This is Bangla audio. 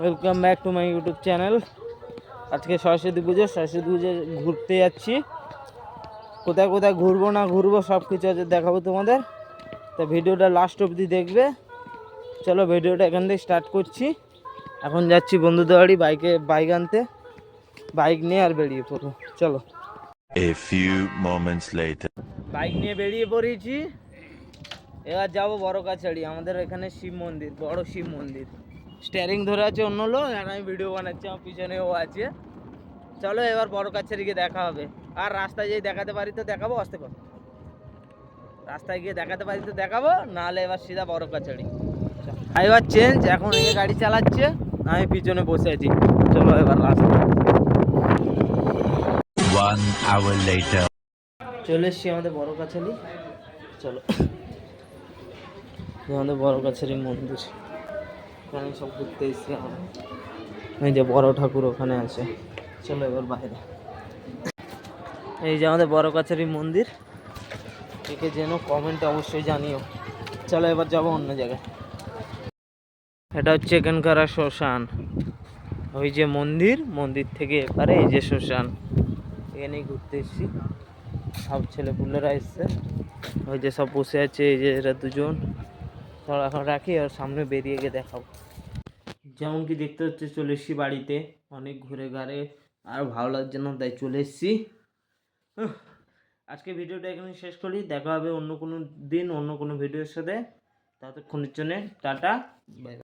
Welcome back to my YouTube channel. আজকে সরস্বতী পুজো ঘুরতে যাচ্ছি। কোথায় কোথায় ঘুরবো না ঘুরবো সব কিছু আজ দেখাবো তোমাদের। তো ভিডিওটা লাস্ট অবধি দেখবে। চলো ভিডিওটা এখান থেকে স্টার্ট করছি। এখন যাচ্ছি বন্ধুদের বাড়ি বাইক আনতে। বাইক নিয়ে আর বেরিয়ে পড়বো। চলো। A few moments later. Bike নিয়ে বেরিয়ে পড়েছি। এবার যাবো বড় কাছাড়ি, আমাদের এখানে শিব মন্দির, বড় শিব মন্দির। স্টিয়ারিং ধরে আছে অন্য লোক, আর আমি ভিডিও বানাচ্ছি, আমার পিছনেও আছে। চলো এবার বড় কাছাড়িকে দেখা হবে। আর রাস্তায় যেই দেখাতে পারি তো দেখাবো, আসতে পারো। রাস্তায় গিয়ে দেখাতে পারি তো দেখাবো, নাহলে এবার সিধা বড় কাছাড়ি। এবার চেঞ্জ, এখন এ গাড়ি চালাচ্ছে, আমি পিছনে বসে আছি। চলো এবার রাস্তা। 1 hour later. চলে এসছি আমাদের বড় কাছাড়ি। চলো, আমাদের বড় কাছাড়ি মন্দির, এখানে সব ঘুরতে এসছি আমরা। এই যে বড় ঠাকুর ওখানে আছে। চলো এবার বাইরে। এই যে আমাদের বড় কাছারি মন্দির, একে যেন কমেন্টে অবশ্যই জানিও। চলো এবার যাবো অন্য জায়গায়। এটা হচ্ছে এখানকার শ্মশান। ওই যে মন্দির থেকে এপারে এই যে শ্মশান, এখানেই ঘুরতে এসছি। সব ছেলেপুলেরা এসছে, ওই যে সব বসে আছে। এই যে এরা দুজন। চলো এখন রাখি, আর সামনে বেরিয়ে গিয়ে দেখাবো। যেমন কি দেখতে হচ্ছে, চলে এসছি বাড়িতে। অনেক ঘুরে ঘাড়ে আর ভালো লাগছে না, তাই চলে এসছি। আজকে ভিডিওটা এখানে শেষ করি। দেখা হবে অন্য কোনো দিন অন্য কোনো ভিডিওর সাথে। ততক্ষণের জন্য টাটা, বাই বাই।